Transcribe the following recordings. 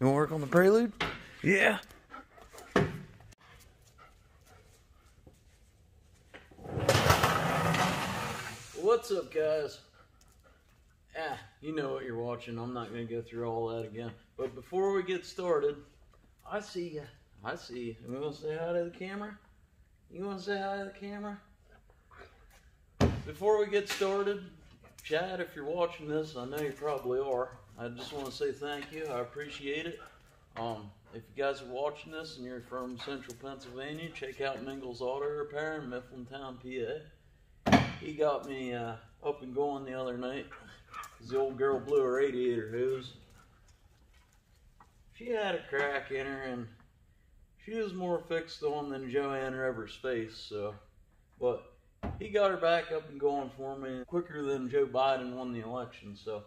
You wanna work on the Prelude? Yeah. What's up, guys? You know what you're watching. I'm not gonna go through all that again. But before we get started, I see ya. I see you. You wanna say hi to the camera? You wanna say hi to the camera? Before we get started, Chad, if you're watching this, I know you probably are. I just want to say thank you. I appreciate it. If you guys are watching this and you're from Central Pennsylvania, check out Mingle's Auto Repair in Mifflintown, PA. He got me up and going the other night because the old girl blew a radiator hose. She had a crack in her and she was more fixed on than Joanne Rivers' face, so, but he got her back up and going for me quicker than Joe Biden won the election. So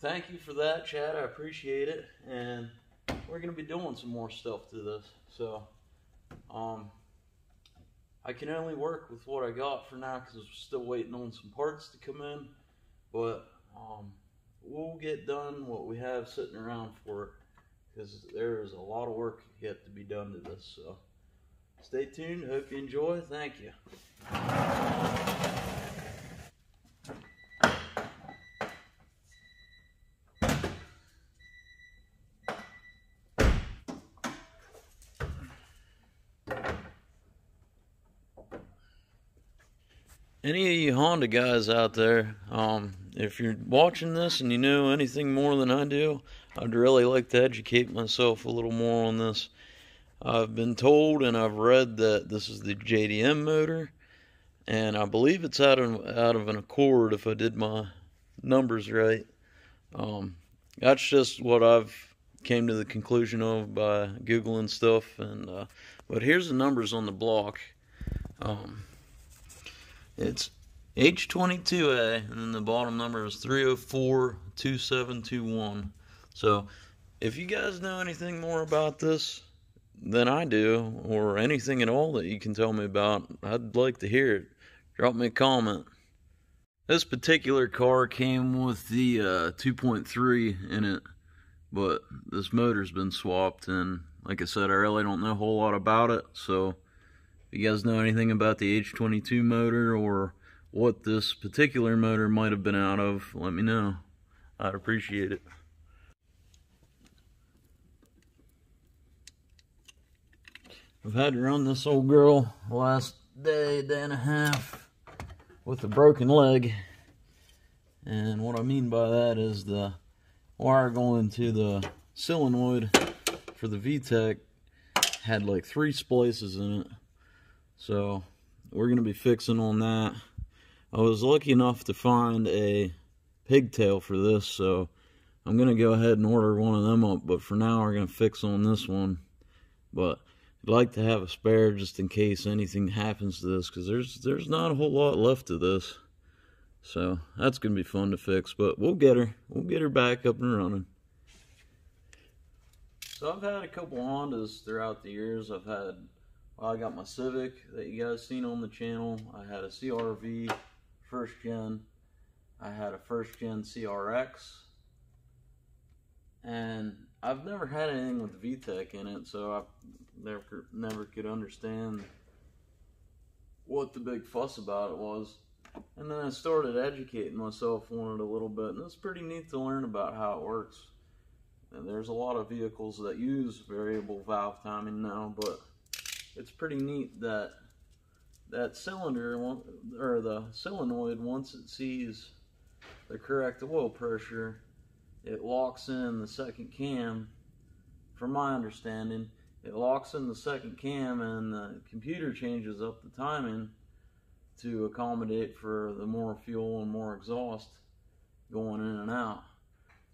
thank you for that, Chad. I appreciate it. And we're going to be doing some more stuff to this. So I can only work with what I got for now because we're still waiting on some parts to come in. But we'll get done what we have sitting around for it because there is a lot of work yet to be done to this. So stay tuned. Hope you enjoy. Thank you. Any of you Honda guys out there, if you're watching this and you know anything more than I do, I'd really like to educate myself a little more on this. I've been told and I've read that this is the JDM motor, and I believe it's out of an Accord if I did my numbers right. That's just what I've came to the conclusion of by Googling stuff. And but here's the numbers on the block. It's H22A, and then the bottom number is 3042721. So if you guys know anything more about this than I do, or anything at all that you can tell me about, I'd like to hear it. Drop me a comment. This particular car came with the 2.3 in it, but this motor's been swapped, and like I said, I really don't know a whole lot about it. So if you guys know anything about the H22 motor or what this particular motor might have been out of, let me know. I'd appreciate it. I've had to run this old girl the last day and a half with a broken leg. And what I mean by that is the wire going to the solenoid for the VTEC had like 3 splices in it. So we're going to be fixing on that. I was lucky enough to find a pigtail for this, so I'm going to go ahead and order one of them up. But for now, we're going to fix on this one. But I'd like to have a spare just in case anything happens to this, because there's not a whole lot left of this. So that's going to be fun to fix, but we'll get her. We'll get her back up and running. So I've had a couple Hondas throughout the years. I got my Civic that you guys seen on the channel. I had a CRV first gen. I had a first gen CRX. And I've never had anything with VTEC in it, so I never could understand what the big fuss about it was. And then I started educating myself on it a little bit, and it's pretty neat to learn about how it works. And there's a lot of vehicles that use variable valve timing now, but it's pretty neat that that cylinder, or the solenoid, once it sees the correct oil pressure, it locks in the second cam. From my understanding, it locks in the second cam, and the computer changes up the timing to accommodate for the more fuel and more exhaust going in and out.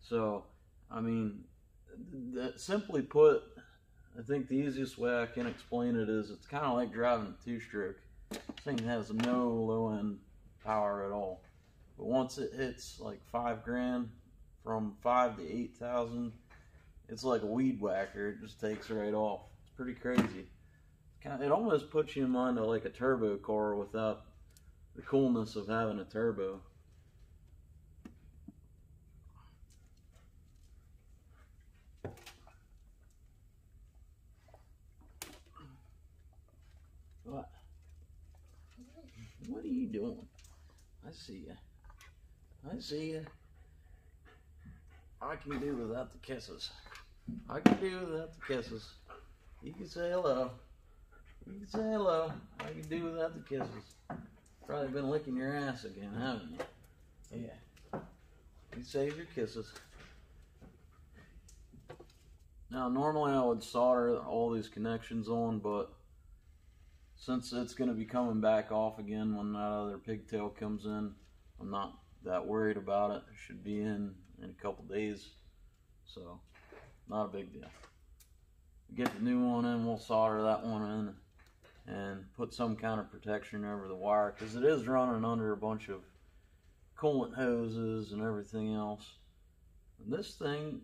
So, I mean, that, simply put, I think the easiest way I can explain it is it's kind of like driving a 2-stroke. This thing has no low-end power at all. But once it hits like 5 grand, from 5 to 8,000, it's like a weed whacker. It just takes right off. It's pretty crazy. It almost puts you in mind of like a turbo car without the coolness of having a turbo. you doing? I see ya. I see ya. I can do without the kisses. I can do without the kisses. You can say hello. You can say hello. I can do without the kisses. Probably been licking your ass again, haven't you? Yeah. You save your kisses. Now, normally I would solder all these connections on, but since it's going to be coming back off again when that other pigtail comes in, I'm not that worried about it. It should be in a couple days, so not a big deal. Get the new one in, we'll solder that one in and put some kind of protection over the wire, because it is running under a bunch of coolant hoses and everything else. And this thing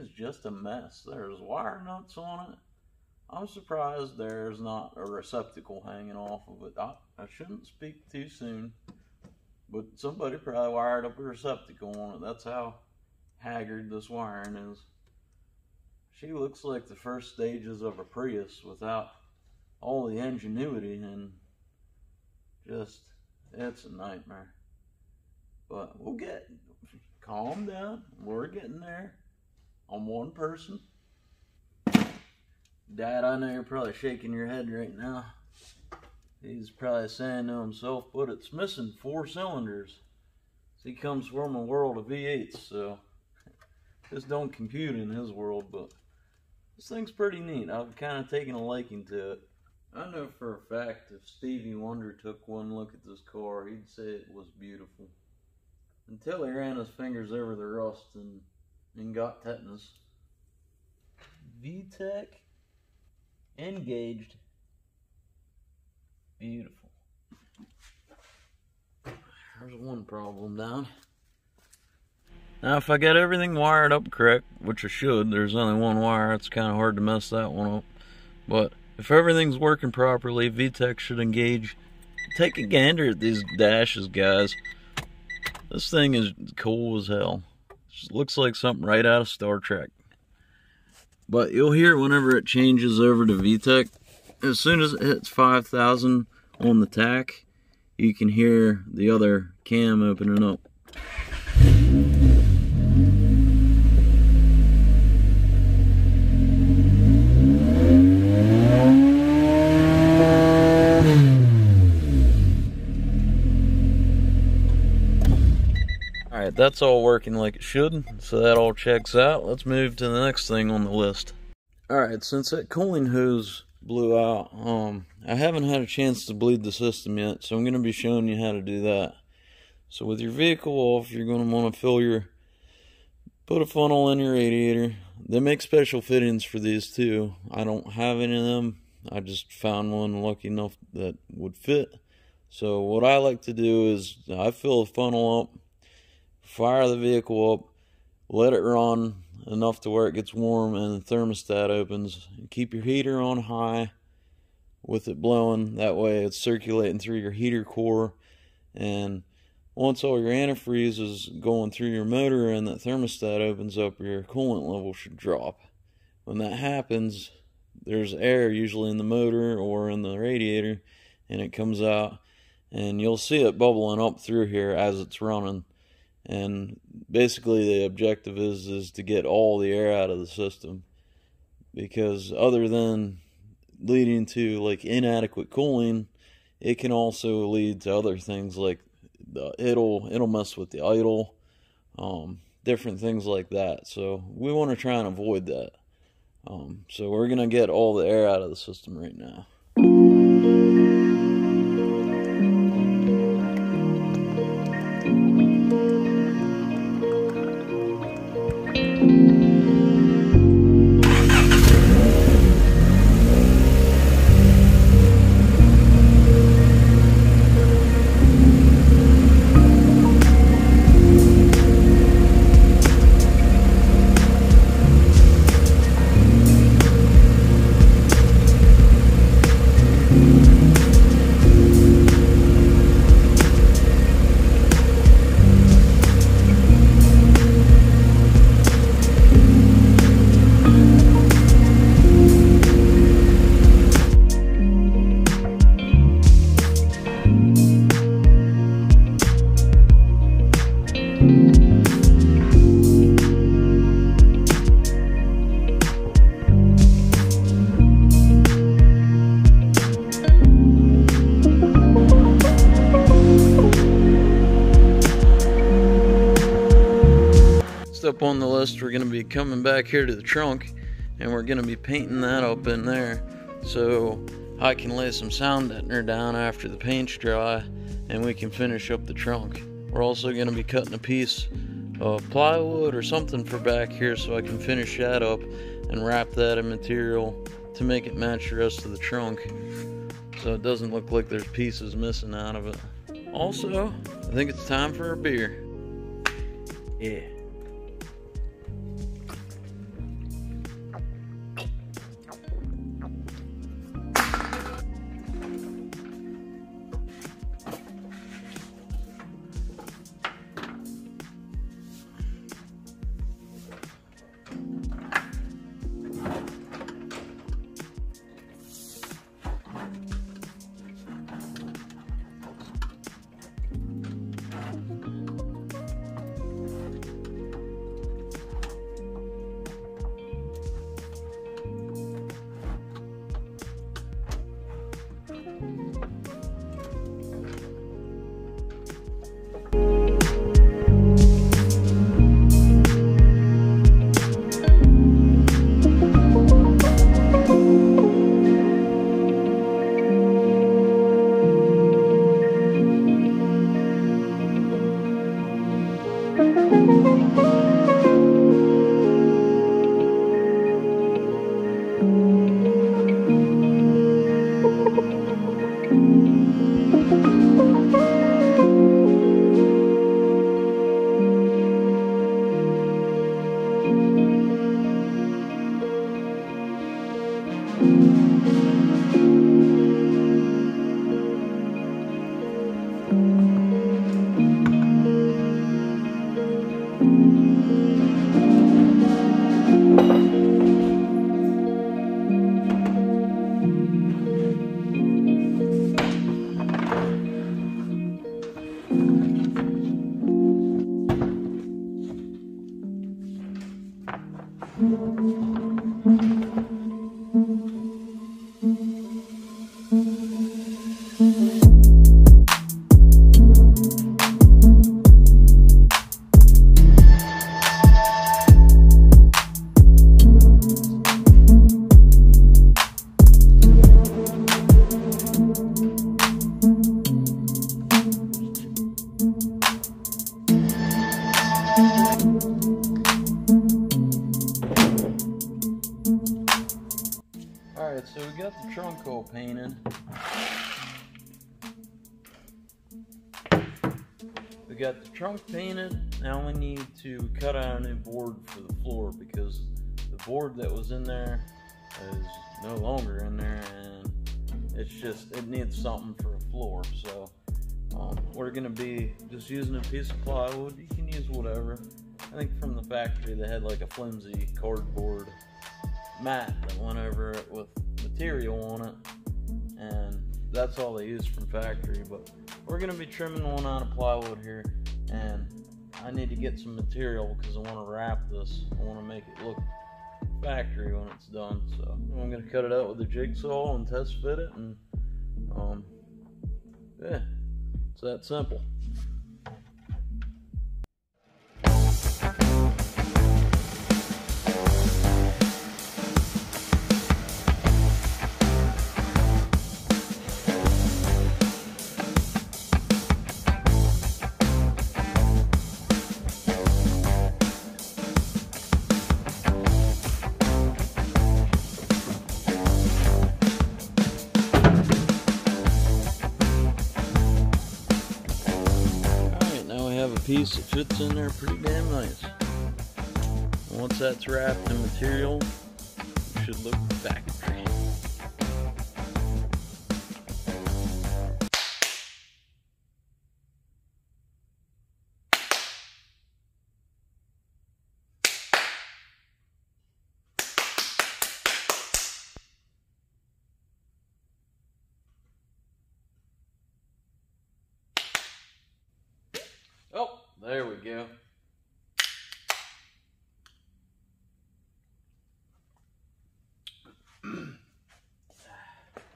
is just a mess. There's wire nuts on it. I'm surprised there's not a receptacle hanging off of it. I shouldn't speak too soon, but somebody probably wired up a receptacle on it. That's how haggard this wiring is. She looks like the first stages of a Prius without all the ingenuity, and just, it's a nightmare. But calm down, we're getting there. I'm one person. Dad, I know you're probably shaking your head right now. He's probably saying to himself, but it's missing 4 cylinders. He comes from a world of V8s, so this don't compute in his world, but this thing's pretty neat. I've kind of taken a liking to it. I know for a fact if Stevie Wonder took one look at this car, he'd say it was beautiful. Until he ran his fingers over the rust and got tetanus. VTEC engaged. Beautiful. There's one problem down. Now if I got everything wired up correct, which I should, there's only one wire, it's kind of hard to mess that one up. But if everything's working properly, VTEC should engage. Take a gander at these dashes, guys. This thing is cool as hell. Just looks like something right out of Star Trek. But you'll hear it whenever it changes over to VTEC. As soon as it hits 5,000 on the tack, you can hear the other cam opening up. Alright, that's all working like it should, so that all checks out. Let's move to the next thing on the list. Alright, since that cooling hose blew out, I haven't had a chance to bleed the system yet, so I'm going to be showing you how to do that. So with your vehicle off, you're going to want to put a funnel in your radiator. They make special fittings for these too. I don't have any of them. I just found one lucky enough that would fit. So what I like to do is I fill a funnel up, fire the vehicle up, let it run enough to where it gets warm and the thermostat opens. Keep your heater on high with it blowing. That way it's circulating through your heater core, and once all your antifreeze is going through your motor and that thermostat opens up, your coolant level should drop. When that happens, there's air usually in the motor or in the radiator, and it comes out, and you'll see it bubbling up through here as it's running. And basically the objective is to get all the air out of the system, because other than leading to like inadequate cooling, it can also lead to other things like it'll mess with the idle, different things like that. So we want to try and avoid that. So we're gonna get all the air out of the system right now. on the list, we're going to be coming back here to the trunk, and we're going to be painting that up in there so I can lay some sound deadener down after the paint's dry and we can finish up the trunk. We're also going to be cutting a piece of plywood or something for back here so I can finish that up and wrap that in material to make it match the rest of the trunk so it doesn't look like there's pieces missing out of it. Also, I think it's time for a beer. Yeah. Alright, so we got the trunk all painted. We got the trunk painted. Now we need to cut out a new board for the floor because the board that was in there is no longer in there, and it needs something for a floor. So we're gonna be just using a piece of plywood. You can use whatever. I think from the factory they had like a flimsy cardboard mat that went over it with material on it, and that's all they use from factory. But we're going to be trimming one out of plywood here, and I need to get some material because I want to wrap this. I want to make it look factory when it's done. So I'm going to cut it out with a jigsaw and test fit it, and yeah, it's that simple. Piece that fits in there pretty damn nice. And once that's wrapped in material, it should look factory. Oh, there we go.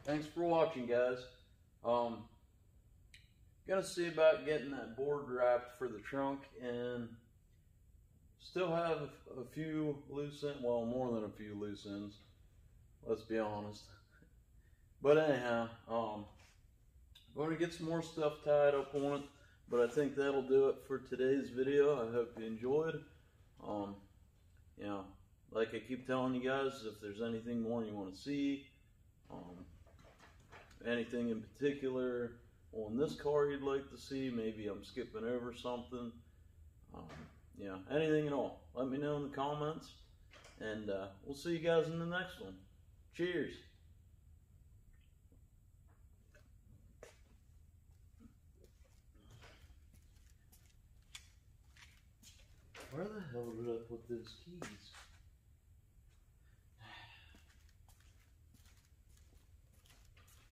Thanks for watching, guys. Gonna see about getting that board wrapped for the trunk and Still have a few loose ends, well, more than a few loose ends, let's be honest. But anyhow, I'm going to get some more stuff tied up on it, but I think that'll do it for today's video. I hope you enjoyed. You know, like I keep telling you guys, if there's anything more you want to see, anything in particular on this car you'd like to see, maybe I'm skipping over something, you know, anything at all, let me know in the comments, and we'll see you guys in the next one. Cheers. Where the hell did I put those keys?